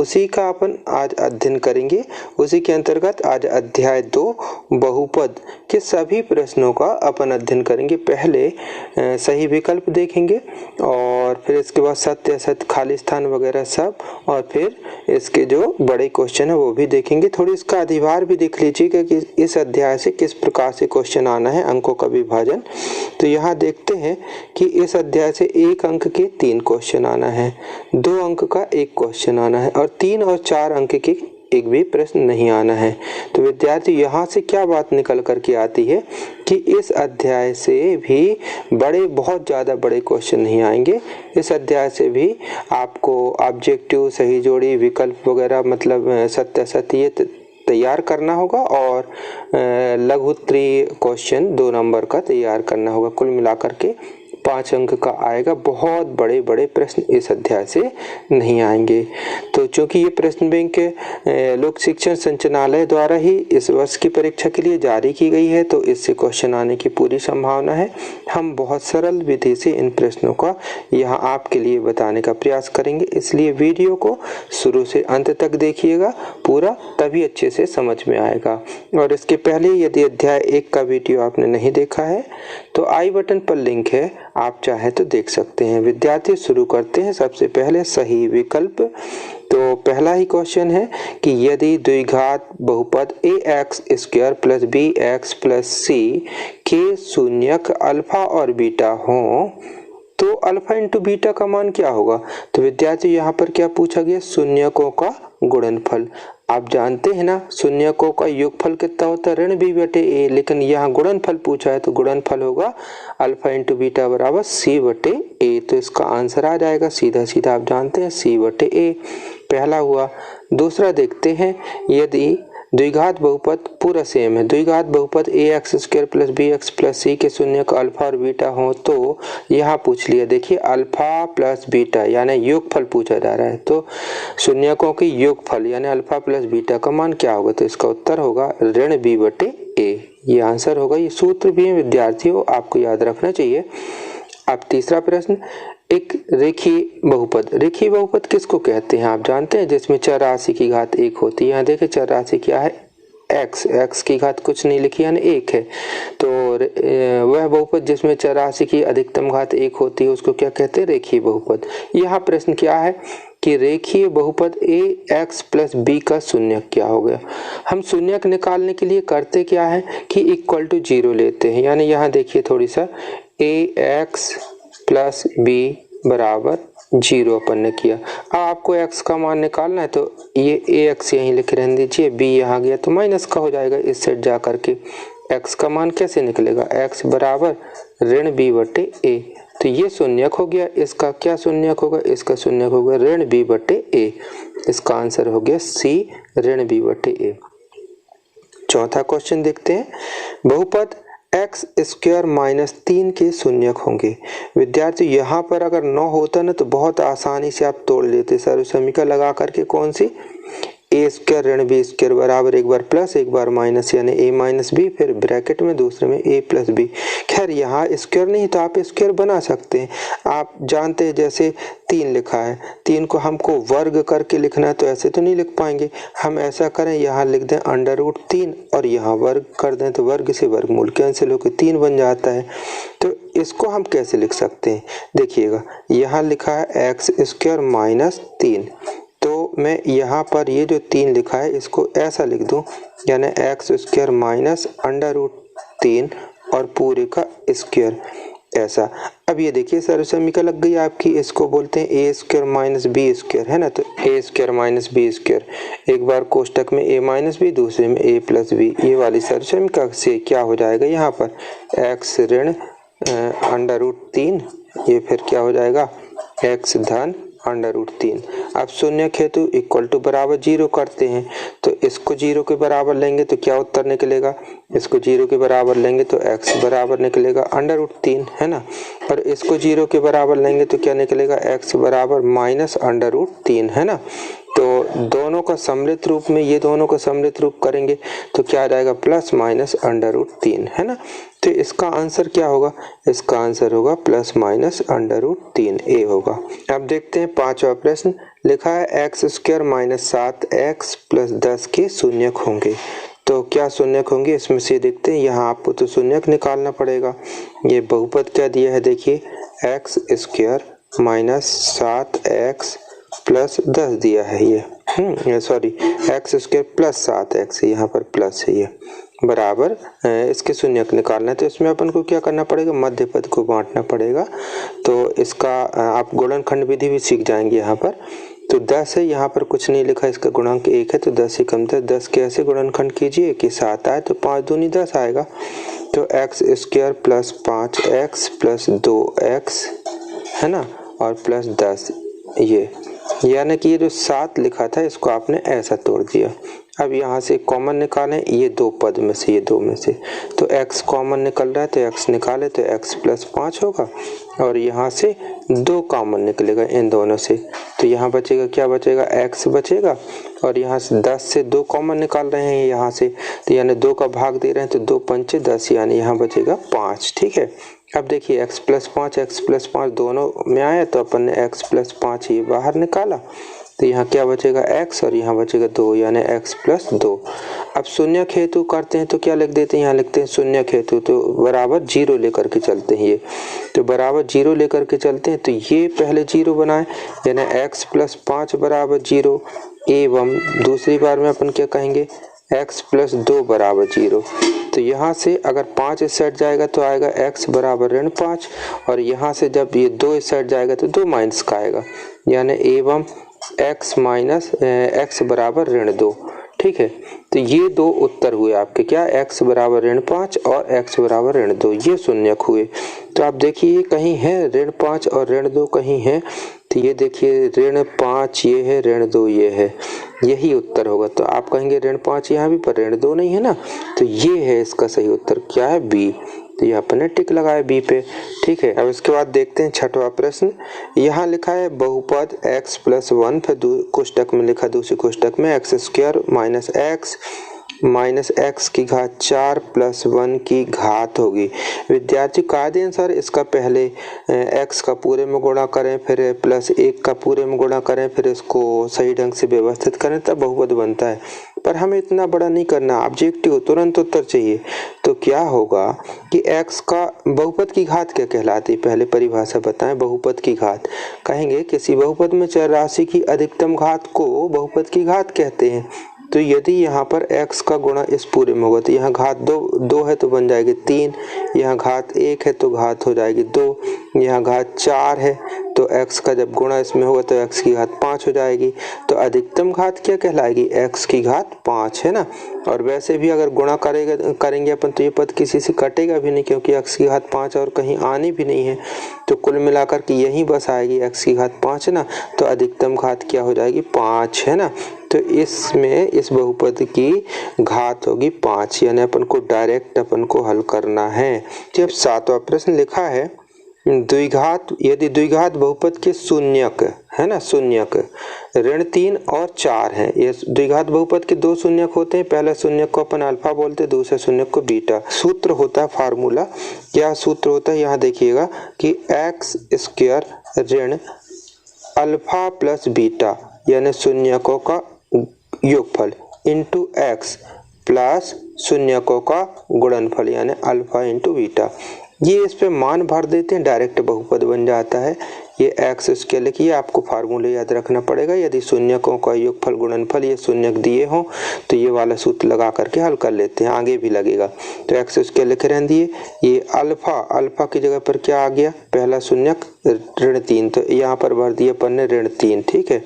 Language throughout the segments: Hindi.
उसी का अपन आज अध्ययन करेंगे। उसी के अंतर्गत आज अध्याय 2 बहुपद के सभी प्रश्नों का अपन अध्ययन करेंगे। पहले सही विकल्प देखेंगे और फिर इसके बाद सत्य असत्य खाली स्थान वगैरह सब, और फिर इसके जो बड़े क्वेश्चन है वो भी देखेंगे। थोड़ी इसका अधिभार भी देख लीजिएगा कि इस अध्याय से किस प्रकार से क्वेश्चन आना है, अंकों का विभाजन। तो यहाँ देखते हैं कि इस अध्याय से 1 अंक के 3 क्वेश्चन आना है, 2 अंक का 1 क्वेश्चन आना है और 3 और 4 अंक के एक भी प्रश्न नहीं आना है। तो विद्यार्थी यहाँ से क्या बात निकल कर के आती है कि इस अध्याय से भी बहुत ज़्यादा बड़े क्वेश्चन नहीं आएंगे। इस अध्याय से भी आपको ऑब्जेक्टिव, सही जोड़ी, विकल्प वगैरह मतलब सत्य असत्य तैयार करना होगा और लघु उत्तरीय क्वेश्चन 2 नंबर का तैयार करना होगा। कुल मिलाकर के 5 अंक का आएगा। बहुत बड़े बड़े प्रश्न इस अध्याय से नहीं आएंगे। तो चूंकि ये प्रश्न बैंक लोक शिक्षण संचालनालय द्वारा ही इस वर्ष की परीक्षा के लिए जारी की गई है, तो इससे क्वेश्चन आने की पूरी संभावना है। हम बहुत सरल विधि से इन प्रश्नों का यहाँ आपके लिए बताने का प्रयास करेंगे, इसलिए वीडियो को शुरू से अंत तक देखिएगा पूरा, तभी अच्छे से समझ में आएगा। और इसके पहले यदि अध्याय 1 का वीडियो आपने नहीं देखा है तो आई बटन पर लिंक है, आप चाहे तो देख सकते हैं। विद्यार्थी शुरू करते हैं सबसे पहले सही विकल्प। तो पहला ही क्वेश्चन है कि यदि द्विघात बहुपद ax² + bx + c के शून्यक अल्फा और बीटा हों तो अल्फा इंटू बीटा का मान क्या होगा। तो विद्यार्थी यहाँ पर क्या पूछा गया, शून्यकों का गुणनफल। आप जानते हैं ना शून्यकों का योगफल कितना होता है, ऋण b/a, लेकिन यहाँ गुणनफल पूछा है तो गुणनफल होगा अल्फा इंटू बीटा बराबर c/a। तो इसका आंसर आ जाएगा सीधा सीधा, आप जानते हैं c/a पहला हुआ। दूसरा देखते हैं, यदि द्विघात बहुपद पूरा सेम है, द्विघात बहुपद ax² + bx + c के शून्यक अल्फा और बीटा हो तो यहाँ पूछ लिया। देखिए अल्फा प्लस बीटा यानी योगफल पूछा जा रहा है, तो शून्यकों की योगफल यानी अल्फा प्लस बीटा का मान क्या होगा। तो इसका उत्तर होगा ऋण b/a, ये आंसर होगा। ये सूत्र भी है विद्यार्थियों, आपको याद रखना चाहिए। अब तीसरा प्रश्न, एक रेखीय बहुपद। रेखीय बहुपद किसको कहते हैं आप जानते हैं, जिसमें चर राशि की घात 1 होती है। यहाँ देखिए चर राशि क्या है, x की घात कुछ नहीं लिखी यानी 1 है। तो वह बहुपद जिसमें चर राशि की अधिकतम घात 1 होती है उसको क्या कहते हैं, रेखीय बहुपद। यहाँ प्रश्न क्या है कि रेखीय बहुपद ax + b का शून्यक क्या हो गया। हम शून्यक निकालने के लिए करते क्या है कि = 0 लेते हैं, यानी यहाँ देखिए थोड़ी सा ax + b बराबर 0 अपन ने किया। अब आपको x का मान निकालना है तो ये ax यहीं लिख रहने दीजिए, b यहाँ गया तो माइनस का हो जाएगा इस सेट जा करके। x का मान कैसे निकलेगा, x बराबर ऋण b/a। तो ये शून्यक हो गया, इसका क्या शून्यक होगा, इसका शून्यक होगा ऋण b/a। इसका आंसर हो गया c ऋण b/a। चौथा क्वेश्चन देखते हैं, बहुपद x² - 3 के शून्यक होंगे। विद्यार्थी यहाँ पर अगर 9 होता ना तो बहुत आसानी से आप तोड़ लेते, सर्व समीकरण लगा करके कौन सी a² ऋण b² बराबर एक बार प्लस एक बार माइनस यानी a - b, फिर ब्रैकेट में दूसरे में a + b। खैर यहाँ स्क्वायर नहीं तो आप स्क्वायर बना सकते हैं। आप जानते हैं जैसे 3 लिखा है, 3 को हमको वर्ग करके लिखना है तो ऐसे तो नहीं लिख पाएंगे। हम ऐसा करें, यहाँ लिख दें √3 और यहाँ वर्ग कर दें तो वर्ग से वर्गमूल कैंसिल होकर 3 बन जाता है। तो इसको हम कैसे लिख सकते हैं, देखिएगा यहाँ लिखा है x² - 3, तो मैं यहाँ पर ये जो 3 लिखा है इसको ऐसा लिख दूं यानी x² -√3 और पूरे का स्क्वायर ऐसा। अब ये देखिए सर्व समीकरण लग गई आपकी, इसको बोलते हैं a² - b² है ना। तो a² - b², एक बार कोष्टक में a - b दूसरे में a + b, ये वाली सर्व समीकरण से क्या हो जाएगा यहाँ पर x ऋण √3, ये फिर क्या हो जाएगा x धन √3। अब शून्य हेतु = बराबर 0 करते हैं, तो इसको 0 के बराबर लेंगे तो क्या उत्तर निकलेगा, इसको 0 के बराबर लेंगे तो x बराबर निकलेगा √3 है ना, और इसको 0 के बराबर लेंगे तो क्या निकलेगा x बराबर -√3 है ना। तो दोनों का सम्मिलित रूप में ये दोनों का सम्मिलित रूप करेंगे तो क्या आ जाएगा +- √3 है ना। तो इसका आंसर क्या होगा? इसका आंसर होगा प्लस माइनस √3a होगा। अब देखते हैं पांचवा प्रश्न। लिखा है x square minus 7x plus 10 के शून्यक होंगे। तो क्या शून्यक होंगे इसमें से देखते हैं। यहाँ आपको तो शून्यक निकालना पड़ेगा। ये बहुपद क्या दिया है देखिए, x square minus 7x plus 10 दिया है ये sorry x square plus 7x, यहाँ पर प्लस है ये बराबर इसके शून्यक निकालना है। तो इसमें अपन को क्या करना पड़ेगा, मध्य पद को बांटना पड़ेगा। तो इसका आप गुणनखंड विधि भी सीख जाएंगे यहाँ पर। तो 10 है, यहाँ पर कुछ नहीं लिखा, इसका गुणांक 1 है तो 10 ही कम था। 10 के ऐसे गुणनखंड कीजिए कि 7 आए तो 5 दूनी 10 आएगा। तो x square plus 5x plus 2x है ना, और प्लस 10 ये, यानी कि ये जो 7 लिखा था इसको आपने ऐसा तोड़ दिया। अब यहाँ से कॉमन निकालें, ये दो पद में से, ये दो में से तो x कॉमन निकल रहा है तो x निकाले तो x प्लस 5 होगा, और यहाँ से 2 कॉमन निकलेगा इन दोनों से। तो यहाँ बचेगा, क्या बचेगा, x बचेगा, और यहाँ से 10 से 2 कॉमन निकाल रहे हैं यहाँ से, तो यानी 2 का भाग दे रहे हैं तो 2 पंचे 10, यानी यहाँ बचेगा 5। ठीक है, अब देखिए x प्लस 5 दोनों में आया तो अपन ने x प्लस 5 ये बाहर निकाला, तो यहाँ क्या बचेगा x और यहाँ बचेगा 2, यानी x प्लस 2। अब शून्य हेतु करते हैं तो क्या लिख देते हैं, यहाँ लिखते हैं शून्य हेतु, तो बराबर 0 लेकर के चलते हैं ये, तो बराबर 0 लेकर के चलते हैं। तो ये पहले 0 बनाए, यानी x प्लस 5 बराबर 0, एवं दूसरी बार में अपन क्या कहेंगे, x प्लस 2 बराबर 0। तो यहाँ से अगर 5 इस साइड जाएगा तो आएगा x बराबर ऋण 5, और यहाँ से जब ये 2 इस साइड जाएगा तो 2 माइनस का आएगा, यानी एवं x माइनस x बराबर ऋण 2। ठीक है, तो ये दो उत्तर हुए आपके, क्या, x बराबर ऋण 5 और x बराबर ऋण 2, ये शून्यक हुए। तो आप देखिए कहीं है ऋण 5 और ऋण 2 कहीं है, तो ये देखिए ऋण 5 ये है, ऋण 2 ये है, यही उत्तर होगा। तो आप कहेंगे ऋण 5 यहाँ भी, पर ऋण 2 नहीं है ना, तो ये है इसका सही उत्तर, क्या है, बी। तो यहाँ पर टिक लगाया बी पे। ठीक है, अब इसके बाद देखते हैं छठवां प्रश्न। यहाँ लिखा है बहुपद x प्लस 1, फिर कोष्टक में लिखा दूसरी कोष्टक में एक्स स्क्वायर माइनस x की घात 4 प्लस 1 की घात होगी। विद्यार्थी कायदे अनुसार इसका पहले x का पूरे में गुणा करें, फिर प्लस 1 का पूरे में गुणा करें, फिर इसको सही ढंग से व्यवस्थित करें, तब बहुपद बनता है। पर हमें इतना बड़ा नहीं करना, ऑब्जेक्टिव तुरंत उत्तर चाहिए। तो क्या होगा कि x का बहुपद की घात क्या कहलाती है, पहले परिभाषा बताएं। बहुपद की घात कहेंगे किसी बहुपद में चर राशि की अधिकतम घात को बहुपद की घात कहते हैं। तो यदि यहाँ पर x का गुणा इस पूरे में होगा तो यहाँ घात 2 है तो बन जाएगी 3, यहाँ घात 1 है तो घात हो जाएगी 2, यहाँ घात 4 है तो x का जब गुणा इसमें होगा तो x की घात 5 हो जाएगी। तो अधिकतम घात क्या कहलाएगी, x की घात 5 है ना। और वैसे भी अगर गुणा करेंगे अपन तो ये पद किसी से कटेगा भी नहीं, क्योंकि x की घात 5 और कहीं आनी भी नहीं है। तो कुल मिलाकर के यहीं बस आएगी x की घात 5 है ना, तो अधिकतम घात क्या हो जाएगी, 5 है ना। तो इसमें इस बहुपद की घात होगी 5, यानी अपन को डायरेक्ट अपन को हल करना है। जब सातवां प्रश्न लिखा है द्विघात, यदि द्विघात बहुपद के शून्यक है ना, शून्यक ऋण 3 और 4 है। ये द्विघात बहुपद के 2 शून्यक होते हैं, पहला शून्यक को अपन अल्फा बोलते हैं, दूसरे शून्यक को बीटा। सूत्र होता है, फार्मूला क्या सूत्र होता है, यहाँ देखिएगा कि एक्स स्क्वायर ऋण अल्फा प्लस बीटा, यानी शून्यकों का योगफल इंटू एक्स प्लस शून्यकों का गुणनफल, यानी अल्फा इंटू बीटा। ये इस पे मान भर देते हैं, डायरेक्ट बहुपद बन जाता है। ये एक्स इसके लिखिए, आपको फार्मूले याद रखना पड़ेगा। यदि शून्यकों का योगफल गुणनफल ये शून्यक दिए हों तो ये वाला सूत्र लगा करके हल कर लेते हैं, आगे भी लगेगा। तो एक्स इसके लिखे रहने दिए, ये अल्फा की जगह पर क्या आ गया, पहला शून्यक ऋण 3, तो यहाँ पर भर दिए अपन ने ऋण 3, ठीक है,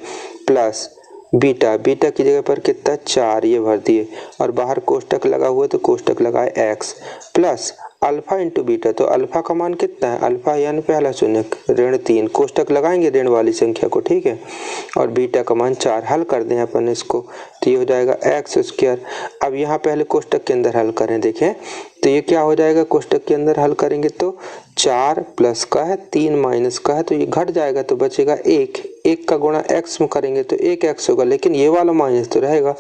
प्लस बीटा की जगह पर कितना 4 ये भर दिए, और बाहर कोष्टक लगा हुआ तो कोष्टक लगाए x, plus alpha into beta. तो अल्फा का मान कितना है, अल्फा यानी पहला शून्यक ऋण 3, कोष्टक लगाएंगे ऋण वाली संख्या को, ठीक है, और बीटा का मान 4। हल कर दें अपन इसको, तो ये हो जाएगा एक्स स्क्वायर। अब यहाँ पहले कोष्टक के अंदर हल करें, देखें तो ये क्या हो जाएगा, कोष्टक के अंदर हल करेंगे तो 4 प्लस का है 3 माइनस का है, तो ये घट जाएगा तो बचेगा 1 1 का गुणा x में करेंगे तो 1x होगा, लेकिन ये वाला माइनस तो रहेगा,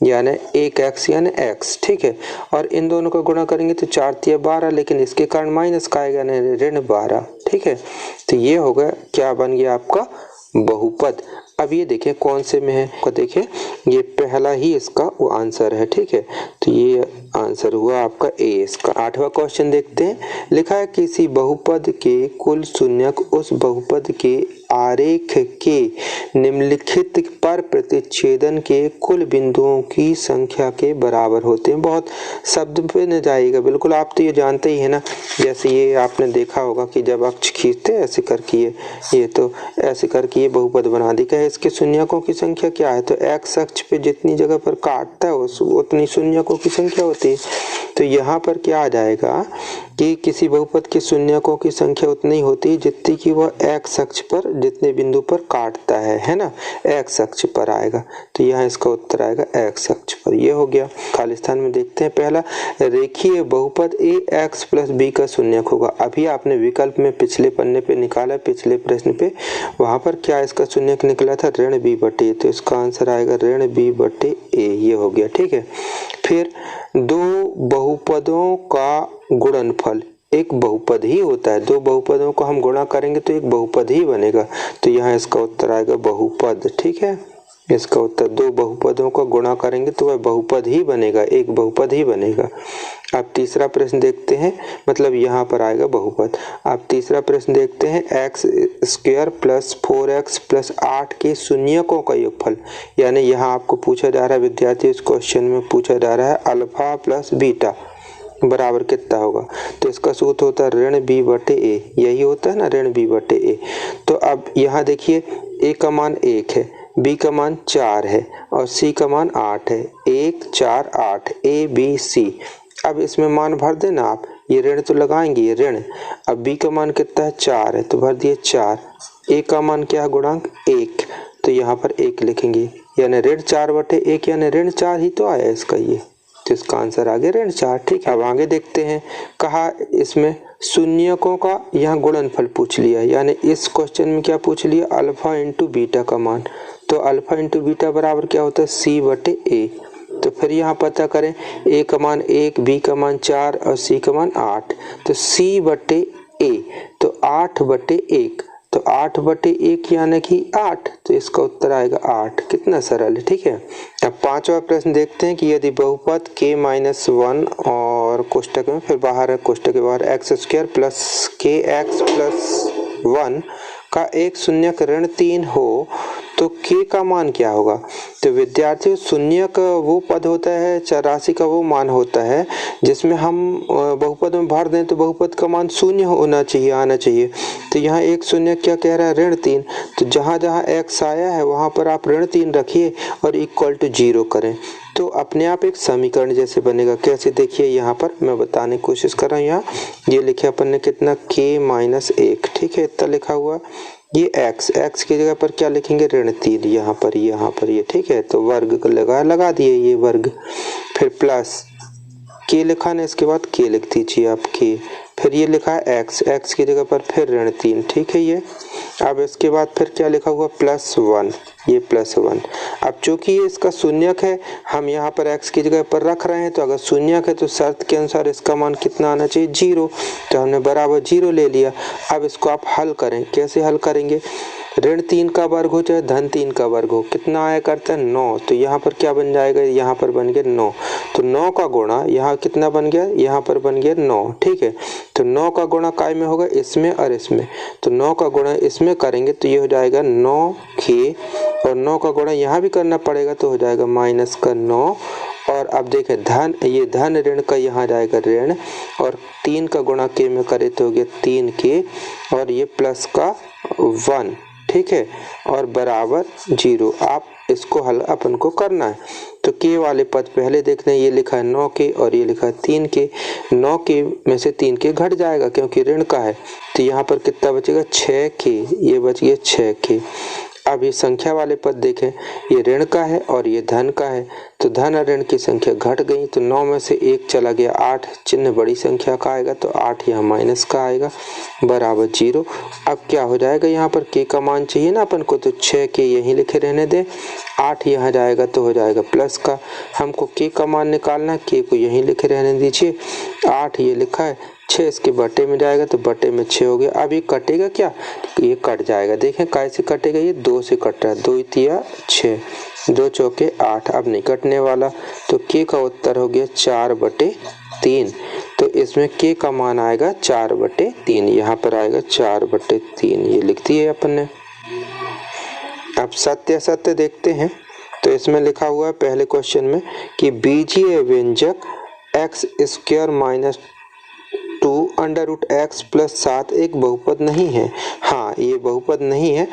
यानी 1x यानी x, ठीक है। और इन दोनों का गुणा करेंगे तो 4 तिया 12, लेकिन इसके कारण माइनस का आएगा, यानी ऋण 12, ठीक है। तो ये होगा, क्या बन गया आपका बहुपद। अब ये देखिए कौन से में है, को देखिए ये पहला ही इसका वो आंसर है, ठीक है। तो ये आंसर हुआ आपका ए इसका। 8वां क्वेश्चन देखते हैं। लिखा है किसी बहुपद के कुल शून्यक उस बहुपद के आरेख के निम्नलिखित पर प्रतिच्छेदन के कुल बिंदुओं की संख्या के बराबर होते हैं। बहुत शब्द पे न जाएगा, बिल्कुल आप तो ये जानते ही है ना, जैसे ये आपने देखा होगा कि जब अक्ष खींचते ऐसे करके ये तो ऐसे करके ये बहुपद बना दी। कहे इसके शून्यकों की संख्या क्या है, तो एक्स अक्ष पे जितनी जगह पर काटता है उतनी शून्यकों की संख्या होती है। तो यहाँ पर क्या आ जाएगा कि किसी बहुपद के शून्यकों की संख्या उतनी होती है जितनी कि वह एक्स अक्ष पर जितने बिंदु पर काटता है ना, एक्स अक्ष पर आएगा। तो यहाँ इसका उत्तर आएगा एक्स अक्ष पर। ये हो गया। खालिस्तान में देखते हैं पहला, रेखीय बहुपद ए एक्स प्लस बी का शून्यक होगा। अभी आपने विकल्प में पिछले पन्ने पे निकाला, पिछले प्रश्न पे, वहां पर क्या इसका शून्यक निकला था, ऋण बी बटे, तो इसका आंसर आएगा ऋण बी बटे ए। ये हो गया, ठीक है। फिर दो बहुपदों का गुणनफल, एक बहुपद ही होता है, दो बहुपदों को हम गुणा करेंगे तो एक बहुपद ही बनेगा। तो यहाँ इसका उत्तर आएगा बहुपद, ठीक है। इसका उत्तर, दो बहुपदों को गुणा करेंगे तो वह बहुपद ही बनेगा, एक बहुपद ही बनेगा। अब तीसरा प्रश्न देखते हैं, मतलब यहाँ पर आएगा बहुपद। अब तीसरा प्रश्न देखते हैं, x square plus 4x plus 8 के शून्यकों का योगफल। यानी यहाँ आपको पूछा जा रहा है, विद्यार्थी इस क्वेश्चन में पूछा जा रहा है अल्फा प्लस बीटा बराबर कितना होगा। तो इसका सूत्र होता है ऋण बी बटे ए, यही होता है ना, ऋण बी बटे ए। तो अब यहाँ देखिए ए का मान 1 है, बी का मान 4 है और सी का मान 8 है। 1 4 8 ए बी सी। अब इसमें मान भर देना आप, ये ऋण तो लगाएंगे, ये ऋण। अब बी का मान कितना है, 4 है, तो भर दिए 4। ए का मान क्या है, गुणांक 1, तो यहाँ पर 1 लिखेंगे, यानी ऋण 4 बटे 1, यानी ऋण 4 ही तो आया इसका ये। तो इसका आंसर आ गया ऋण 4, ठीक है। अब आगे देखते हैं, कहा इसमें शून्यकों का यहाँ गुणनफल पूछ लिया, यानी इस क्वेश्चन में क्या पूछ लिया, अल्फा इंटू बीटा का मान। तो अल्फा इंटू बीटा बराबर क्या होता है, सी बटे ए। तो फिर यहाँ पता करें, ए का मान 1, बी का मान 4 और सी का मान 8। तो सी बटे ए, तो 8 बटे 1, तो 8 बटे 1 यानी कि 8, तो इसका उत्तर आएगा 8। कितना सरल है, ठीक है। अब 5वां प्रश्न देखते हैं कि यदि बहुपद k-1 और कोष्टक में, फिर बाहर है कोष्टक के बाहर, एक्स स्क्वायर प्लस के एक्स प्लस 1 का एक शून्यक ऋण 3 हो तो k का मान क्या होगा। तो विद्यार्थियों, शून्यक वो पद होता है, चरासी का वो मान होता है जिसमें हम बहुपद में भर दें तो बहुपद का मान शून्य होना चाहिए, आना चाहिए। तो यहाँ एक शून्य क्या कह रहा है, ऋण 3। तो जहाँ जहाँ x आया है वहाँ पर आप ऋण 3 रखिए और इक्वल टू 0 करें, तो अपने आप एक समीकरण जैसे बनेगा। कैसे, देखिए यहाँ पर मैं बताने की कोशिश कर रहा हूँ। यहाँ ये लिखे अपन ने कितना, k-1, ठीक है, इतना लिखा हुआ। ये x की जगह पर क्या लिखेंगे, ऋण 3, यहाँ पर ये, ठीक है। तो वर्ग लगा दिए ये वर्ग, फिर प्लस k लिखा ना, इसके बाद k लिख दीजिए आप k, फिर ये लिखा है x की जगह पर फिर ऋण 3, ठीक है ये। अब इसके बाद फिर क्या लिखा हुआ, +1, ये +1। अब चूंकि ये इसका शून्यक है, हम यहाँ पर x की जगह पर रख रहे हैं, तो अगर शून्यक है तो शर्त के अनुसार इसका मान कितना आना चाहिए, 0। तो हमने बराबर 0 ले लिया। अब इसको आप हल करें, कैसे हल करेंगे, ऋण 3 का वर्ग हो चाहे धन 3 का वर्ग हो, कितना आया करता है, 9। तो यहाँ पर क्या बन जाएगा, यहाँ पर बन गया 9। तो 9 का गुणा यहाँ कितना बन गया, यहाँ पर बन गया 9, ठीक है। तो 9 का गुणा काय में होगा, इसमें और इसमें। तो 9 का गुणा इसमें करेंगे तो ये हो जाएगा 9k, और 9 का गुणा यहाँ भी करना पड़ेगा तो हो जाएगा -9। और अब देखें धन, ये धन ऋण का यहाँ जाएगा ऋण, और 3 का गुणा k में करे तो हो गया 3k, और ये प्लस का 1, ठीक है, और बराबर 0। आप इसको हल अपन को करना है। तो k वाले पद पहले देखते हैं, ये लिखा है 9k और ये लिखा है 3k। 9k में से 3k घट जाएगा क्योंकि ऋण का है, तो यहाँ पर कितना बचेगा, 6k, ये बच गया 6k। अब ये संख्या वाले पद देखें, ये ऋण का है और ये धन का है, तो धन और ऋण की संख्या घट गई, तो 9 में से 1 चला गया, 8 चिन्ह बड़ी संख्या का आएगा, तो 8 यहाँ माइनस का आएगा बराबर 0। अब क्या हो जाएगा, यहाँ पर k का मान चाहिए ना अपन को, तो 6 के यहीं लिखे रहने दें, 8 यहाँ जाएगा तो हो जाएगा प्लस का, हमको k का मान निकालना, k को यहीं लिखे रहने दीजिए, 8 ये लिखा है, 6 इसके बटे में जाएगा तो बटे में 6 हो गया। अब ये कटेगा क्या, ये कट जाएगा, देखें कैसे कटेगा, ये 2 से कट रहा है, 2 तिया 6, 2 चौके 8, अब नहीं कटने वाला, तो k का उत्तर हो गया 4/3। तो इसमें k का मान आएगा 4/3, यहाँ पर आएगा 4/3, ये लिख दिए अपन ने। अब सत्य असत्य देखते हैं, तो इसमें लिखा हुआ है पहले क्वेश्चन में कि बीजीय व्यंजक x² - 2 √x + 7 एक बहुपद नहीं है। हाँ, ये बहुपद नहीं है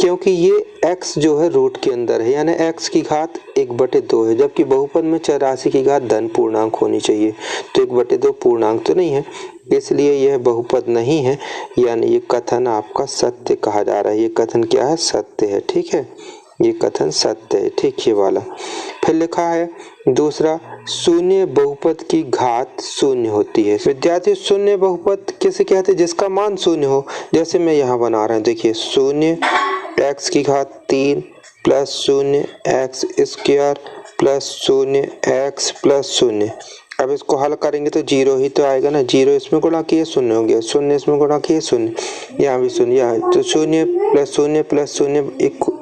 क्योंकि ये x जो है रूट के अंदर है, यानी x की घात 1/2 है, जबकि बहुपद में चर राशि की घात धन पूर्णांक होनी चाहिए, तो 1/2 पूर्णांक तो नहीं है, इसलिए यह बहुपद नहीं है, यानी ये कथन आपका सत्य कहा जा रहा है। ये कथन क्या है, सत्य है, ठीक है, ये कथन सत्य है, ठीक, ये वाला। फिर लिखा है दूसरा, शून्य बहुपद की घात शून्य होती है। विद्यार्थी, शून्य बहुपद किसे कहते हैं, जिसका मान शून्य हो, जैसे मैं यहाँ बना रहा हूँ, देखिए शून्य x की घात 3 + 0 x² + 0 x + 0। अब इसको हल करेंगे तो 0 ही तो आएगा ना, 0 इसमें गुणा किए 0 हो गया, 0 इसमें गुणा किए 0, यहाँ भी 0, यहाँ तो 0 + 0 + 0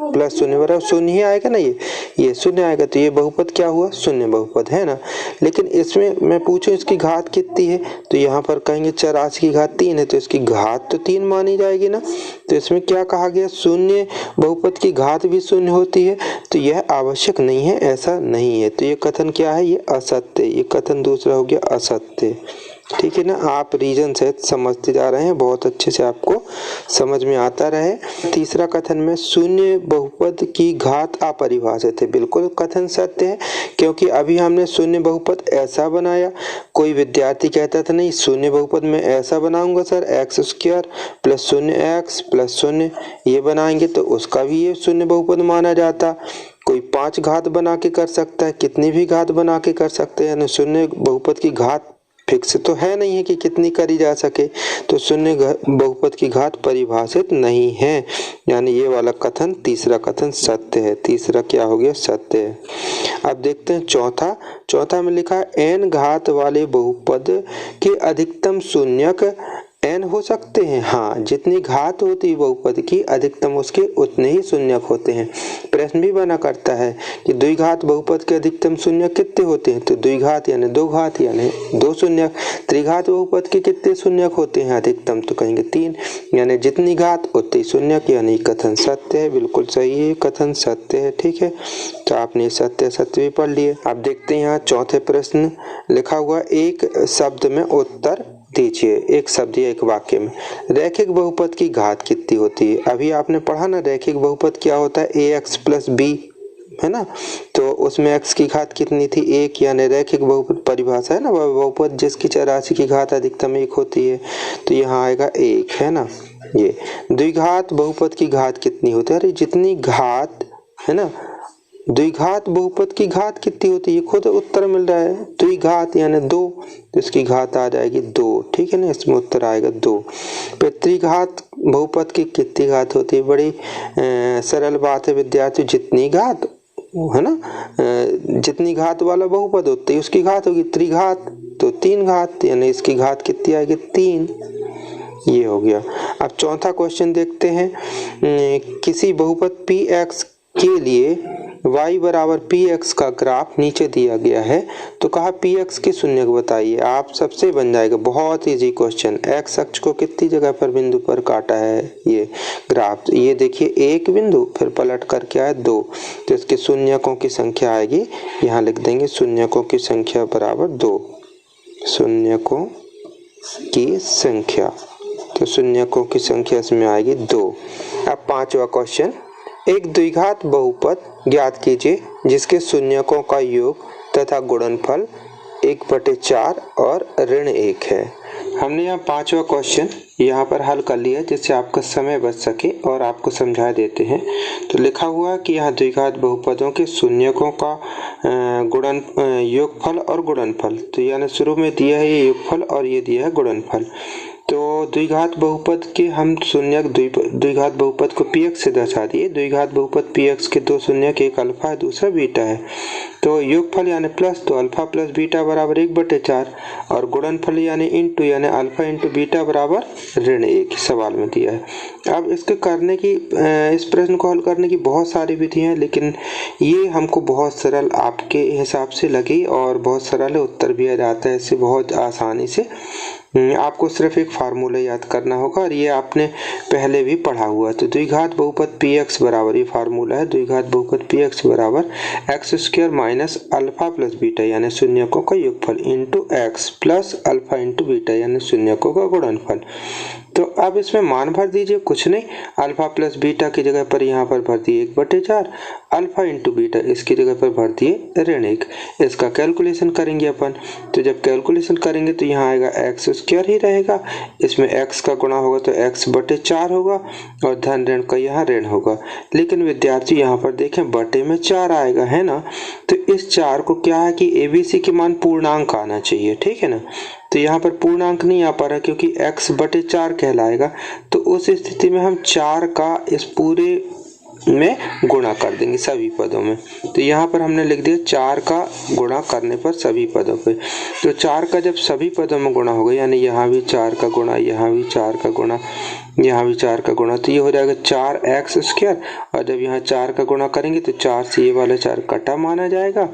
+ 0 बराबर 0 ही आएगा ना, ये 0 आएगा, तो ये बहुपद क्या हुआ, शून्य बहुपद है ना। लेकिन इसमें मैं पूछूं इसकी घात कितनी है, तो यहाँ पर कहेंगे चर राशि की घात 3 है, तो इसकी घात तो 3 मानी जाएगी ना, तो इसमें क्या कहा गया, शून्य बहुपद की घात भी शून्य होती है, तो यह आवश्यक नहीं है, ऐसा नहीं है, तो ये कथन क्या है, ये असत्य, ये कथन दूसरा हो गया असत्य, ठीक है ना। आप रीजन सहित समझते जा रहे हैं, बहुत अच्छे से आपको समझ में आता रहे। तीसरा कथन में शून्य बहुपद की घात अपरिभाषित है, बिल्कुल कथन सत्य है, क्योंकि अभी हमने शून्य बहुपद ऐसा बनाया, कोई विद्यार्थी कहता था नहीं शून्य बहुपद में ऐसा बनाऊंगा सर, x² + 0x + 0 ये बनाएंगे तो उसका भी ये शून्य बहुपद माना जाता। कोई 5 घात बना के कर सकता है, कितनी भी घात बना के कर सकते हैं, शून्य बहुपद की घात फिक्स तो है नहीं है कि कितनी करी जा सके, तो शून्य बहुपद की घात परिभाषित नहीं है, यानी ये वाला कथन तीसरा कथन सत्य है, तीसरा क्या हो गया, सत्य है। अब देखते हैं चौथा में लिखा है n घात वाले बहुपद के अधिकतम शून्यक n हो सकते हैं। हाँ, जितनी घात होती है बहुपद की अधिकतम उसके उतने ही शून्यक होते हैं। प्रश्न भी बना करता है कि द्विघात बहुपद के अधिकतम शून्यक कितने होते हैं, तो द्विघात यानी 2 घात यानी 2 शून्यक। त्रिघात बहुपद के कितने शून्यक होते हैं अधिकतम, तो कहेंगे 3, यानी जितनी घात उतनी शून्यक, यानी कथन सत्य है, बिल्कुल सही है, कथन सत्य है, ठीक है। तो आपने सत्य सत्य भी पढ़ लिए। अब देखते हैं यहाँ चौथे प्रश्न लिखा हुआ, एक शब्द में उत्तर दीजिए, एक शब्द या एक वाक्य में रैखिक बहुपद की घात कितनी होती है। अभी आपने पढ़ा ना रैखिक बहुपद क्या होता है, ax + b है ना, तो उसमें x की घात कितनी थी, 1, यानी रैखिक बहुपद परिभाषा है ना, वह बहुपद जिसकी चर राशि की घात अधिकतम 1 होती है, तो यहाँ आएगा 1 है ना। ये द्विघात बहुपद की घात कितनी होती है, अरे जितनी घात है ना, द्विघात बहुपद की घात कितनी होती है, खुद उत्तर मिल रहा है, द्विघात यानी 2, तो इसकी घात आ जाएगी 2, ठीक है ना, इसमें उत्तर आएगा 2। फिर त्रिघात बहुपद की कितनी घात होती है, बड़ी सरल बात है विद्यार्थी, जितनी घात है ना, जितनी घात वाला बहुपद होती है उसकी घात होगी, त्रिघात तो 3 घात, यानी इसकी घात कितनी आएगी 3, ये हो गया। अब चौथा क्वेश्चन देखते हैं, किसी बहुपद px के लिए y बराबर px का ग्राफ नीचे दिया गया है, तो कहा px के शून्यक बताइए। आप सबसे बन जाएगा, बहुत इजी क्वेश्चन। x अक्ष को कितनी जगह पर बिंदु पर काटा है ये ग्राफ, ये देखिए 1 बिंदु, फिर पलट कर क्या है 2, तो इसके शून्यकों की संख्या आएगी, यहाँ लिख देंगे शून्यकों की संख्या बराबर 2, शून्यकों की संख्या, तो शून्यकों की संख्या इसमें आएगी 2। अब पांचवा क्वेश्चन, एक द्विघात बहुपद ज्ञात कीजिए जिसके शून्यकों का योग तथा गुणनफल 1/4 और ऋण 1 है। हमने यहाँ पांचवा क्वेश्चन यहाँ पर हल कर लिया जिससे आपका समय बच सके और आपको समझा देते हैं। तो लिखा हुआ है कि यहाँ द्विघात बहुपदों के शून्यकों का गुणन योगफल और गुणनफल। तो यानी शुरू में दिया है ये योगफल और ये दिया है गुणनफल। तो द्विघात बहुपद के हम शून्यक द्विघात बहुपद को px से दर्शा दिए। द्विघात बहुपद px के दो शून्यक, एक अल्फा है दूसरा बीटा है। तो योगफल यानी प्लस, तो अल्फा प्लस बीटा बराबर 1/4 और गुणनफल यानी इंटू यानी अल्फा इंटू बीटा बराबर -1 सवाल में दिया है। अब इसके करने की इस प्रश्न को हल करने की बहुत सारी विधियां हैं, लेकिन ये हमको बहुत सरल आपके हिसाब से लगी और बहुत सरल उत्तर भी आ जाता है इससे बहुत आसानी से। आपको सिर्फ एक फार्मूला याद करना होगा और ये आपने पहले भी पढ़ा हुआ है। तो द्विघात बहुपद px बराबर, ये फार्मूला है, द्विघात बहुपद px बराबर x² minus alpha plus beta यानी शून्यकों का योगफल into x plus alpha into beta यानी शून्यकों का गुणनफल। तो अब इसमें मान भर दीजिए, कुछ नहीं, अल्फा प्लस बीटा की जगह पर यहाँ पर भर दिए 1/4, अल्फा इंटू बीटा इसकी जगह पर भर दिए ऋण 1। इसका कैलकुलेशन करेंगे अपन। तो जब कैलकुलेशन करेंगे तो यहाँ आएगा x² ही रहेगा, इसमें x का गुणा होगा तो x/4 होगा और धन ऋण का यहाँ ऋण होगा। लेकिन विद्यार्थी यहाँ पर देखें बटे में 4 आएगा, है ना। तो इस 4 को क्या है कि ABC के मान पूर्णांक आना चाहिए, ठीक है ना। तो यहाँ पर पूर्णांक नहीं आ पा रहा क्योंकि x/4 कहलाएगा। तो उस स्थिति में हम 4 का इस पूरे में गुणा कर देंगे सभी पदों में। तो यहाँ पर हमने लिख दिया 4 का गुणा करने पर सभी पदों पे। तो 4 का जब सभी पदों में गुणा होगा यानी यहाँ भी 4 का गुणा, यहाँ भी 4 का गुणा, यहाँ भी 4 का गुणा, तो ये हो जाएगा 4x²। और जब यहाँ 4 का गुणा करेंगे तो 4 से ये वाला 4 कटा माना जाएगा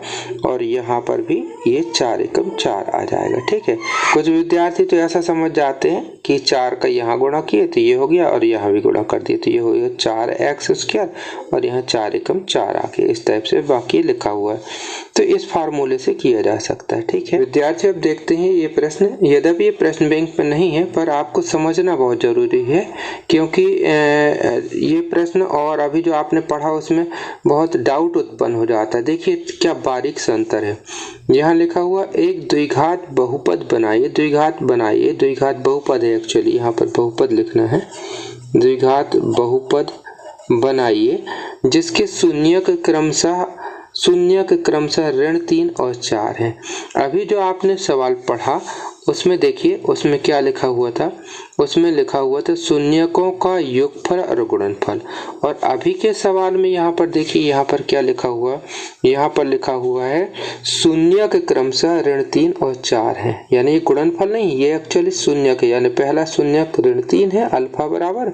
और यहाँ पर भी ये 4 एकम 4 आ जाएगा, ठीक है। कुछ विद्यार्थी तो ऐसा समझ जाते हैं कि 4 का यहाँ गुणा किए तो ये हो गया और यहाँ भी गुणा कर दिए तो ये हो गया 4x² और यहाँ 4 एकम 4 आ गया। इस टाइप से बाकी लिखा हुआ है। तो इस फार्मूले से किया जा सकता है, ठीक है विद्यार्थी। अब देखते हैं ये प्रश्न, यद्यपि ये प्रश्न बैंक में नहीं है पर आपको समझना बहुत जरूरी है क्योंकि ये प्रश्न और अभी जो आपने पढ़ा उसमें बहुत डाउट उत्पन्न हो जाता है। देखिए क्या बारीक सा अंतर है। यहाँ लिखा हुआ एक द्विघात बहुपद बनाइए, द्विघात बनाइए, द्विघात बहुपद है एक्चुअली, यहाँ पर बहुपद लिखना है। द्विघात बहुपद बनाइए जिसके शून्यक क्रमशः ऋण 3 और 4 हैं। अभी जो आपने सवाल पढ़ा उसमें देखिए उसमें क्या लिखा हुआ था, उसमें लिखा हुआ था शून्यकों का योगफल और गुणनफल। और अभी के सवाल में यहाँ पर देखिए यहाँ पर क्या लिखा हुआ, यहाँ पर लिखा हुआ है शून्यक क्रमशः ऋण 3 और 4 है। यानी ये गुणनफल नहीं, ये एक्चुअली शून्यक है। यानी पहला शून्यक ऋण 3 है अल्फा बराबर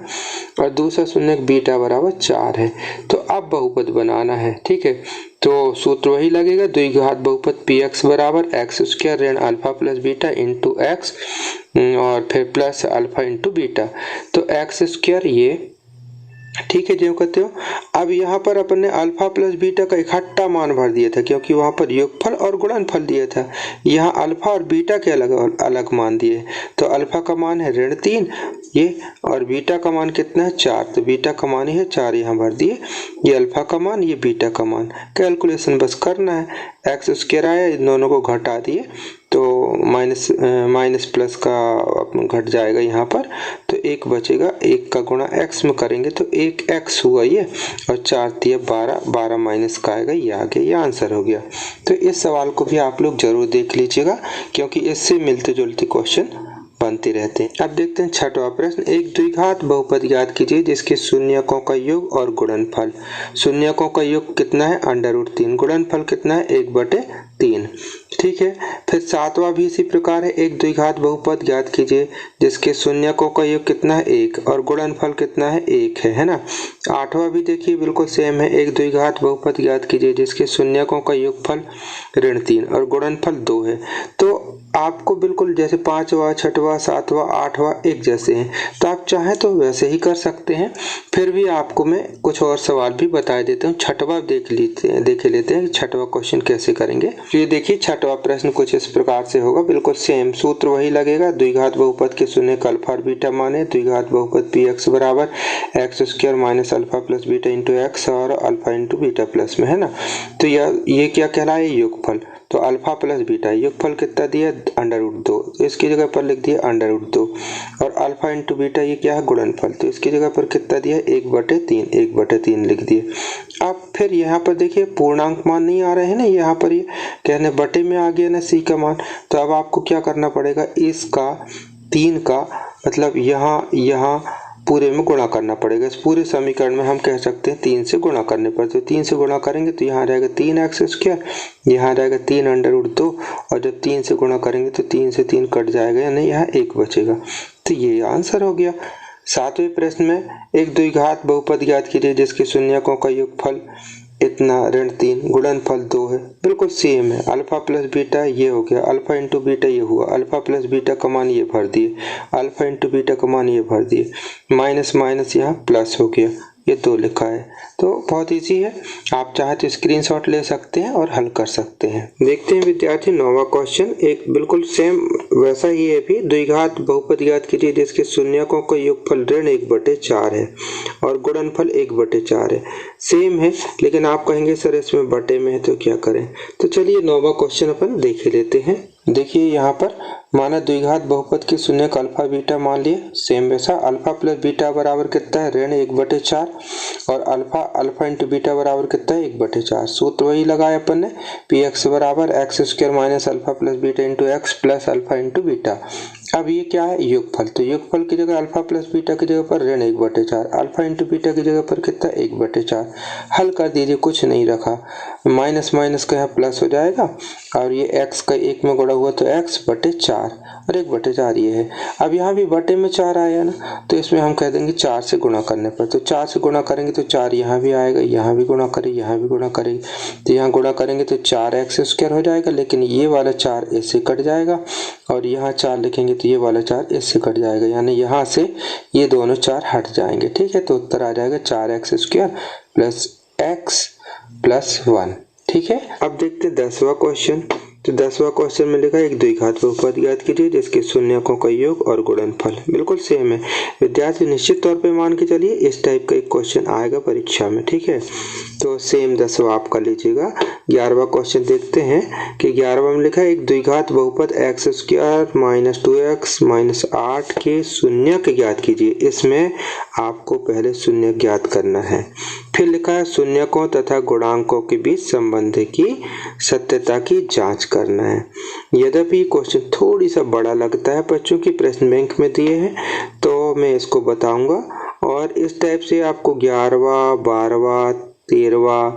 और दूसरा शून्यक बीटा बराबर 4 है। तो अब बहुपद बनाना है, ठीक है। तो सूत्र वही लगेगा, द्विघात बहुपद px बराबर x² ऋण alpha plus beta into x और फिर प्लस अल्फा इंटू बीटा। तो x² ये ठीक है जो कहते हो। अब यहाँ पर अपन ने अल्फा प्लस बीटा का इकट्ठा मान भर दिया था क्योंकि वहाँ पर योगफल और गुणनफल दिया था। यहाँ अल्फा और बीटा के अलग अलग मान दिए। तो अल्फा का मान है ऋण 3 ये और बीटा का मान कितना है 4। तो बीटा का मान ही है 4, यहाँ भर दिए। ये अल्फा का मान, ये बीटा का मान, कैलकुलेशन बस करना है। x² आया, इन दोनों को घटा दिए तो माइनस प्लस का घट जाएगा यहाँ पर। तो 1 बचेगा, 1 का गुणा x में करेंगे तो 1x हुआ ये और 4 दिया 12, 12 माइनस का आएगा ये आ गया, ये आंसर हो गया। तो इस सवाल को भी आप लोग जरूर देख लीजिएगा क्योंकि इससे मिलते जुलते क्वेश्चन बनते रहते हैं। अब देखते हैं छठवां प्रश्न, एक द्विघात बहुपद ज्ञात कीजिए जिसके शून्यकों का योग और गुणनफल। शून्यकों का योग कितना है √3, गुणनफल कितना है 1/3, ठीक है। फिर सातवां भी इसी प्रकार है, एक द्विघात बहुपद ज्ञात कीजिए जिसके शून्यकों का योग कितना है 1 और गुणनफल कितना है 1 है ना। आठवां भी देखिए बिल्कुल सेम है, एक द्विघात बहुपद ज्ञात कीजिए जिसके शून्यकों का योगफल ऋण 3 और गुणनफल 2 है। तो आपको बिल्कुल जैसे 5वां 6वां 7वां 8वां एक जैसे हैं, तो आप चाहें तो वैसे ही कर सकते हैं। फिर भी आपको मैं कुछ और सवाल भी बता देता हूँ। छठवां देख लेते हैं कि छठवां क्वेश्चन कैसे करेंगे। तो ये देखिए छठवां प्रश्न कुछ इस प्रकार से होगा, बिल्कुल सेम सूत्र वही लगेगा। द्विघात बहुपद के शून्यक अल्फा और बीटा माने, द्विघात बहुपद px बराबर x² minus alpha plus beta into x और अल्फा इंटू बीटा प्लस में, है ना। तो ये क्या कहलाए योगफल। तो अल्फा प्लस बीटा योगफल कितना दिया √2, इसकी जगह पर लिख दिया √2। और अल्फा इंटू बीटा ये क्या है गुणनफल, तो इसकी जगह पर कितना दिया 1/3 लिख दिए। अब फिर यहाँ पर देखिए पूर्णांक मान नहीं आ रहे हैं ना, यहाँ पर ये कहने बटे में आ गया ना c का मान। तो अब आपको क्या करना पड़ेगा, इसका 3 का मतलब यहाँ पूरे में गुणा करना पड़ेगा। इस पूरे समीकरण में हम कह सकते हैं 3 से गुणा करने पर, तो 3 से गुणा करेंगे तो यहाँ रहेगा 3x², यहाँ रहेगा 3√2, और जब 3 से गुणा करेंगे तो 3 से 3 कट जाएगा, यानी यहाँ 1 बचेगा। तो ये आंसर हो गया। 7वें प्रश्न में एक द्विघात बहुपद ज्ञात कीजिए जिसके शून्यकों का योगफल इतना ऋण 3 गुणनफल 2 है। बिल्कुल सेम है, अल्फा प्लस बीटा ये हो गया, अल्फा इंटू बीटा ये हुआ, अल्फा प्लस बीटा का मान ये भर दिए, अल्फा इंटू बीटा का मान ये भर दिए, माइनस माइनस यहाँ प्लस हो गया, ये 2 लिखा है। तो बहुत इजी है, आप चाहे तो स्क्रीनशॉट ले सकते हैं और हल कर सकते हैं। देखते हैं विद्यार्थी 9वां क्वेश्चन, एक बिल्कुल सेम वैसा ही है भी। द्विघात बहुपद ज्ञात कीजिए जिसके शून्यकों का योगफल ऋण 1/4 है और गुणनफल 1/4 है। सेम है, लेकिन आप कहेंगे सर इसमें बटे में है तो क्या करें। तो चलिए 9वां क्वेश्चन अपन देख लेते हैं। देखिए यहाँ पर माना द्विघात बहुपद के शून्यक अल्फा बीटा मान लिए, सेम वैसा अल्फा प्लस बीटा बराबर कितना है ऋण 1/4, और अल्फा इंटू बीटा बराबर कितना है 1/4। सूत्र वही लगाया अपन ने, px बराबर x² minus alpha plus beta into x plus alpha into beta. अब ये क्या है योगफल, तो योगफल की जगह अल्फा प्लस बीटा की जगह पर ऋण 1/4, अल्फा इंटू बीटा की जगह पर कितना 1/4। हल कर दीजिए, कुछ नहीं रखा, माइनस माइनस का यहाँ प्लस हो जाएगा, और ये x का 1 में गुणा हुआ तो x/4 और 1/4 ये है। अब यहाँ भी बटे में 4 आया ना, तो इसमें हम कह देंगे 4 से गुणा करने पर, तो 4 से गुणा करेंगे तो 4 यहाँ भी आएगा, यहाँ भी गुणा करेंगे, यहाँ भी गुणा करेंगे, तो यहाँ गुणा करेंगे तो 4x² हो जाएगा, लेकिन ये वाला 4 इससे कट जाएगा, और यहाँ 4 लिखेंगे तो ये वाला 4 इससे कट जाएगा, यानी यहाँ से ये दोनों 4 हट जाएंगे। ठीक है, तो उत्तर आ जाएगा 4x² प्लस x प्लस 1। ठीक है, अब देखते हैं 10वां क्वेश्चन। तो 10वां क्वेश्चन में लिखा है एक द्विघात बहुपद ज्ञात कीजिए जिसके शून्यकों का योग और गुणनफल बिल्कुल सेम है। विद्यार्थी निश्चित तौर पे मान के चलिए इस टाइप का एक क्वेश्चन आएगा परीक्षा में। ठीक है, तो सेम 10वां आप कर लीजिएगा। 11वां क्वेश्चन देखते हैं कि 11वां में लिखा है एक द्विघात बहुपद x² माइनस 2x माइनस 8 के शून्यक ज्ञात कीजिए। इसमें आपको पहले शून्य ज्ञात करना है, फिर लिखा है शून्यकों तथा गुणांकों के बीच संबंध की सत्यता की जांच करना है। यद्यपि क्वेश्चन थोड़ी सा बड़ा लगता है, पर चूंकि प्रश्न बैंक में दिए हैं तो मैं इसको बताऊंगा, और इस टाइप से आपको 11वां 12वां 13वां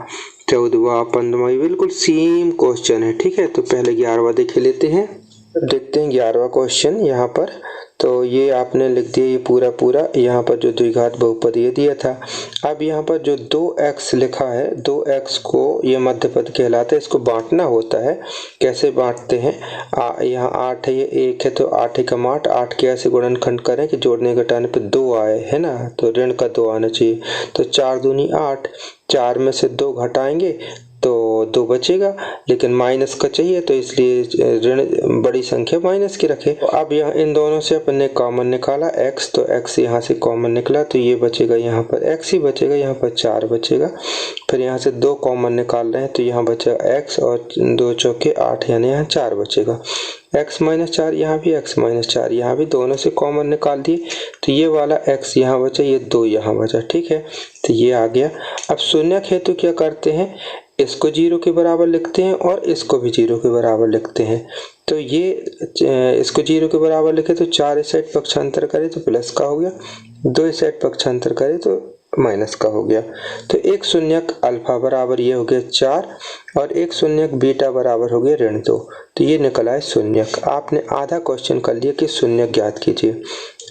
14वां 15वां बिल्कुल सेम क्वेश्चन है। ठीक है, तो पहले 11वां देख लेते हैं। देखते हैं 11वां क्वेश्चन यहाँ पर, तो ये आपने लिख दिया ये पूरा यहाँ पर जो द्विघात बहुपद ये दिया था। अब यहाँ पर जो 2x लिखा है, 2x को ये मध्य पद कहलाता है, इसको बांटना होता है। कैसे बांटते हैं, यहाँ 8 है, ये 1 है, तो 8 एकम 8, 8 के ऐसे गुणनखंड करें कि जोड़ने घटाने पे 2 आए, है ना, तो ऋण का 2 आना चाहिए। तो 4 दूनी 8, 4 में से 2 घटाएंगे तो 2 बचेगा, लेकिन माइनस का चाहिए तो इसलिए ऋण बड़ी संख्या माइनस की रखे। अब यहाँ इन दोनों से अपन ने कॉमन निकाला x, तो x यहाँ से कॉमन निकला तो ये बचेगा, यहाँ पर x ही बचेगा, यहाँ पर 4 बचेगा। फिर यहाँ से 2 कॉमन निकाल रहे हैं तो यहाँ बचेगा x और 2 चौके 8, यानी यहाँ 4 बचेगा। x माइनस 4 यहाँ भी, x माइनस 4 यहाँ भी, दोनों से कॉमन निकाल दिए तो ये वाला x यहाँ बचा, ये 2 यहाँ बचा। ठीक है, तो ये आ गया। अब शून्यक हेतु क्या करते हैं, इसको 0 के बराबर लिखते हैं और इसको भी 0 के बराबर लिखते हैं। तो ये इसको 0 के बराबर लिखे तो 4 इस साइड पक्षांतर करे तो प्लस का हो गया, 2 इस साइड पक्षांतर करे तो माइनस का हो गया। तो एक शून्यक अल्फा बराबर ये हो गया 4 और एक शून्यक बीटा बराबर हो गया ऋण 2। तो ये निकला है शून्यक। आपने आधा क्वेश्चन कर लिया कि शून्यक ज्ञात कीजिए।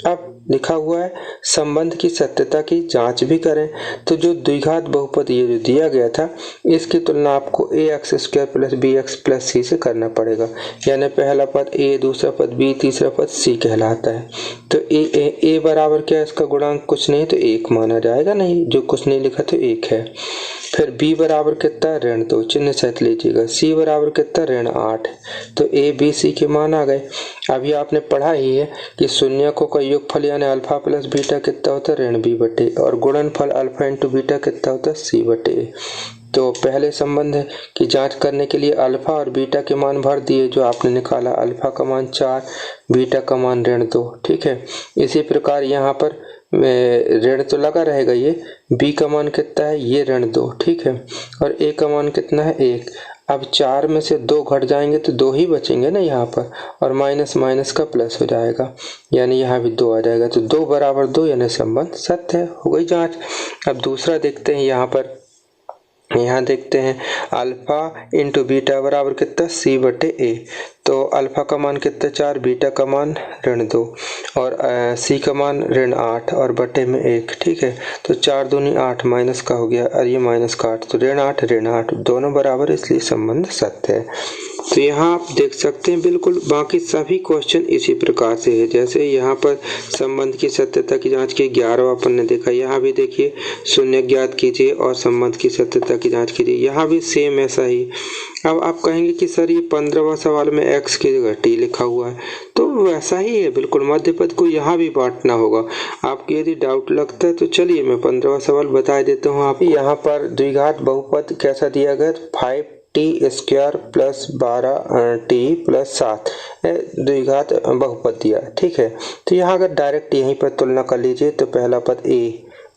अब लिखा हुआ है संबंध की सत्यता की जांच भी करें। तो जो द्विघात बहुपद ये जो दिया गया था इसकी तुलना आपको ax² plus bx plus c से करना पड़ेगा, यानी पहला पद a, दूसरा पद b, तीसरा पद c कहलाता है। तो a बराबर क्या है, इसका गुणांक कुछ नहीं तो 1 माना जाएगा, नहीं जो कुछ नहीं लिखा तो 1 है। फिर b बराबर कितना ऋण 2, चिन्ह सहित लीजिएगा। c बराबर कितना ऋण 8, तो a b c के मान आ गए। अभी आपने पढ़ा ही है कि शून्यकों का योगफल यानी अल्फा प्लस बीटा कितना होता है ऋण b बटे, और गुणनफल अल्फा इंटू बीटा कितना होता है c बटे। तो पहले संबंध की जांच करने के लिए अल्फा और बीटा के मान भर दिए जो आपने निकाला। अल्फा का मान 4, बीटा का मान -2। ठीक है, इसी प्रकार यहाँ पर ऋण तो लगा रहेगा। ये बी का मान कितना है, ये -2। ठीक है, और ए का मान कितना है, 1। अब 4 में से 2 घट जाएंगे तो 2 ही बचेंगे ना यहाँ पर, और माइनस माइनस का प्लस हो जाएगा, यानी यहाँ भी 2 आ जाएगा। तो 2 बराबर 2 यानी संबंध सत्य है। हो गई जांच। अब दूसरा देखते हैं। यहाँ देखते हैं अल्फा इंटू बीटा बराबर कितना, C/A। तो अल्फा का मान कितना, 4, बीटा का मान -2 और सी का मान -8 और बटे में 1। ठीक है, तो 4 दूनी 8 माइनस का हो गया और ये माइनस का 8, तो ऋण 8 दोनों बराबर, इसलिए संबंध सत्य है। तो यहाँ आप देख सकते हैं बिल्कुल बाकी सभी क्वेश्चन इसी प्रकार से है। जैसे यहाँ पर संबंध की सत्यता की जांच की 11वां अपन ने देखा, यहाँ भी देखिए शून्य ज्ञात कीजिए और संबंध की सत्यता की जांच कीजिए, यहाँ भी सेम ऐसा ही। अब आप कहेंगे कि सर ये 15वां सवाल में x की जगह t लिखा हुआ है, तो वैसा ही है बिल्कुल। मध्य पद को यहाँ भी बांटना होगा। आपको यदि डाउट लगता है तो चलिए मैं 15वां सवाल बता देता हूँ आपको। यहाँ पर द्विघात बहुपद कैसा दिया गया, 5t² प्लस 12t प्लस 7 द्विघात बहुपद दिया। ठीक है, तो यहाँ अगर डायरेक्ट यहीं पर तुलना कर लीजिए तो पहला पद a,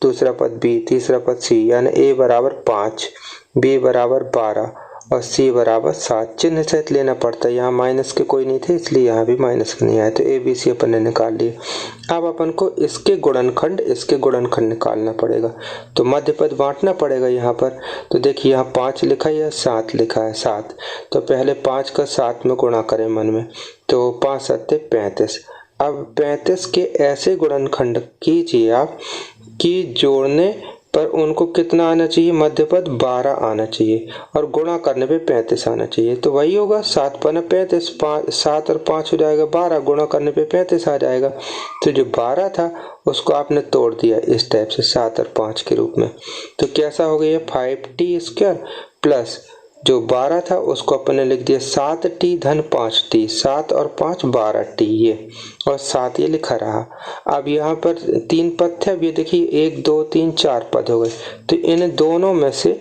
दूसरा पद b, तीसरा पद c, यानी a बराबर 5, b बराबर 12 और c बराबर 7। चिन्ह सहित लेना पड़ता है, यहाँ माइनस के कोई नहीं थे इसलिए यहाँ भी माइनस के नहीं आए, तो a b c अपन ने निकाल लिए। अब अपन को इसके गुणनखंड निकालना पड़ेगा, तो मध्य पद बांटना पड़ेगा यहाँ पर। तो देखिए यहाँ 5 लिखा है या 7 लिखा है, 7। तो पहले 5 का 7 में गुणा करें मन में, तो 5 7 35। अब 35 के ऐसे गुणनखंड कीजिए आप कि जोड़ने पर उनको कितना आना चाहिए, मध्य पद 12 आना चाहिए और गुणा करने पे 35 आना चाहिए। तो वही होगा 7 पना 35, 7 और 5 हो जाएगा 12, गुणा करने पे 35 आ जाएगा। तो जो 12 था उसको आपने तोड़ दिया इस टाइप से 7 और 5 के रूप में, तो कैसा हो गया 5t² प्लस जो 12 था उसको अपन ने लिख दिया 7t धन 5t, 7 और 5 12t, ये और 7 ये लिखा रहा। अब यहाँ पर 3 पद थे, अब ये देखिए 1 2 3 4 पद हो गए। तो इन दोनों में से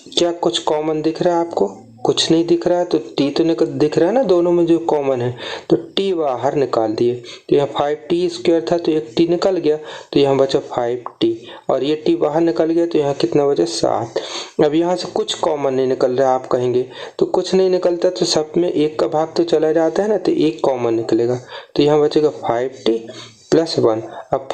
क्या कुछ कॉमन दिख रहा है आपको, कुछ नहीं दिख रहा है, तो t तो दिख रहा है ना दोनों में जो कॉमन है, तो t बाहर निकाल दिए। तो यहाँ 5t² था तो एक t निकल गया, तो यहाँ बचा 5t और ये t बाहर निकल गया, तो यहाँ कितना बचा 7। अब यहाँ से कुछ कॉमन नहीं निकल रहा, आप कहेंगे तो कुछ नहीं निकलता तो सब में 1 का भाग तो चला जाता है ना, तो 1 कॉमन निकलेगा, तो यहाँ बचेगा 5t प्लस 1। अब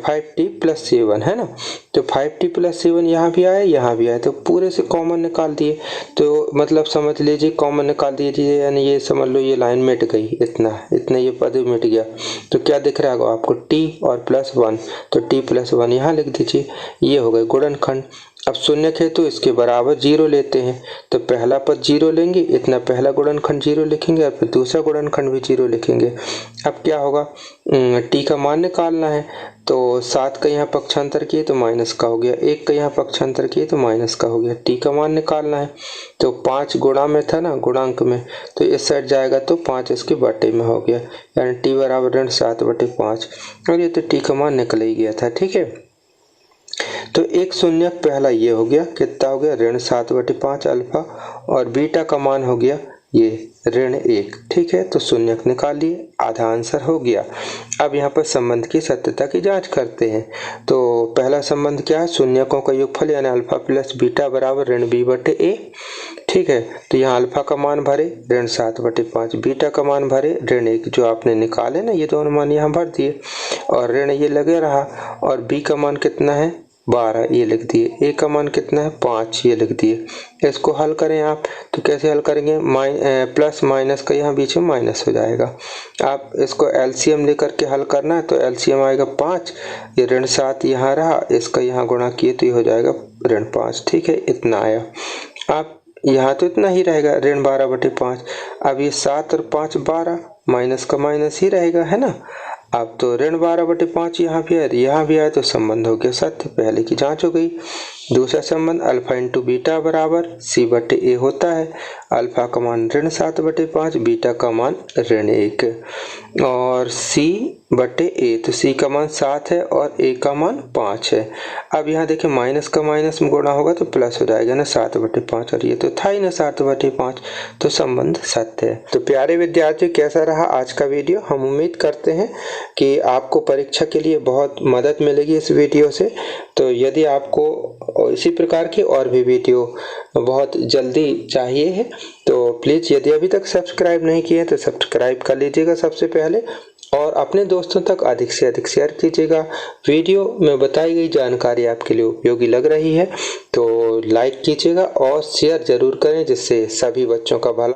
5t प्लस 7 है ना, तो 5t प्लस 7 यहाँ भी आया यहाँ भी आया, तो पूरे से कॉमन निकाल दिए। तो मतलब समझ लीजिए कॉमन निकाल दीजिए, यानी ये समझ लो ये लाइन मिट गई, इतना ये पद मिट गया। तो क्या दिख रहा होगा आपको, t और प्लस 1, तो t प्लस 1 यहाँ लिख दीजिए। ये हो गए गुणनखंड। अब शून्य है तो इसके बराबर 0 लेते हैं, तो पहला पद 0 लेंगे, इतना पहला गुणनखंड 0 लिखेंगे और फिर दूसरा गुणनखंड भी 0 लिखेंगे। अब क्या होगा, t का मान निकालना है, तो 7 का यहाँ पक्षांतर किए तो माइनस का हो गया, 1 का यहाँ पक्षांतर किए तो माइनस का हो गया। t का मान निकालना है, तो 5 गुणा में था ना, गुणांक में, तो इस साइड जाएगा तो 5 इसके बटे में हो गया, यानी t बराबर 7/5, और ये तो t का मान निकल ही गया था। ठीक है, तो एक शून्यक पहला ये हो गया, कितना हो गया ऋण 7/5 अल्फा, और बीटा का मान हो गया ये ऋण 1। ठीक है, तो शून्यक निकाल लिए, आधा आंसर हो गया। अब यहाँ पर संबंध की सत्यता की जांच करते हैं। तो पहला संबंध क्या है, शून्यकों का योगफल यानी अल्फा प्लस बीटा बराबर ऋण b/a। ठीक है, तो यहाँ अल्फा का मान भरे ऋण 7/5, बीटा का मान भरे ऋण 1, जो आपने निकाले ना ये दोनों मान यहाँ भर दिए, और ऋण ये लगे रहा, और b का मान कितना है 12, ये लिख दिए, a का मान कितना है 5, ये लिख दिए। इसको हल करें आप, तो कैसे हल करेंगे, प्लस माइनस का यहाँ बीच में माइनस हो जाएगा। आप इसको एलसीएम लेकर के हल करना है, तो एलसीएम आएगा 5, ये ऋण 7 यहाँ रहा, इसका यहाँ गुणा किए तो ये हो जाएगा ऋण 5। ठीक है, इतना आया। आप यहाँ तो इतना ही रहेगा ऋण 12/5। अब ये 7 और 5 12, माइनस का माइनस ही रहेगा, है ना। अब तो ऋण 12/5 यहाँ भी आया, तो संबंध हो गया सत्य, पहले की जांच हो गई। दूसरा संबंध अल्फा इंटू बीटा बराबर c/a होता है। अल्फा का मान ऋण 7/5, बीटा का मान ऋण 1, और c बटे ए। तो सी का मान 7 है और ए का मान 5 है। अब यहाँ देखिए माइनस का माइनस में गुणा होगा तो प्लस हो जाएगा ना 7/5, और ये तो था ही ना 7/5, तो संबंध सत्य है। तो प्यारे विद्यार्थियों, कैसा रहा आज का वीडियो? हम उम्मीद करते हैं कि आपको परीक्षा के लिए बहुत मदद मिलेगी इस वीडियो से। तो यदि आपको इसी प्रकार की और भी वीडियो बहुत जल्दी चाहिए है तो प्लीज़, यदि अभी तक सब्सक्राइब नहीं किए तो सब्सक्राइब कर लीजिएगा सबसे पहले, और अपने दोस्तों तक अधिक से अधिक शेयर कीजिएगा। वीडियो में बताई गई जानकारी आपके लिए उपयोगी लग रही है तो लाइक कीजिएगा और शेयर जरूर करें, जिससे सभी बच्चों का भला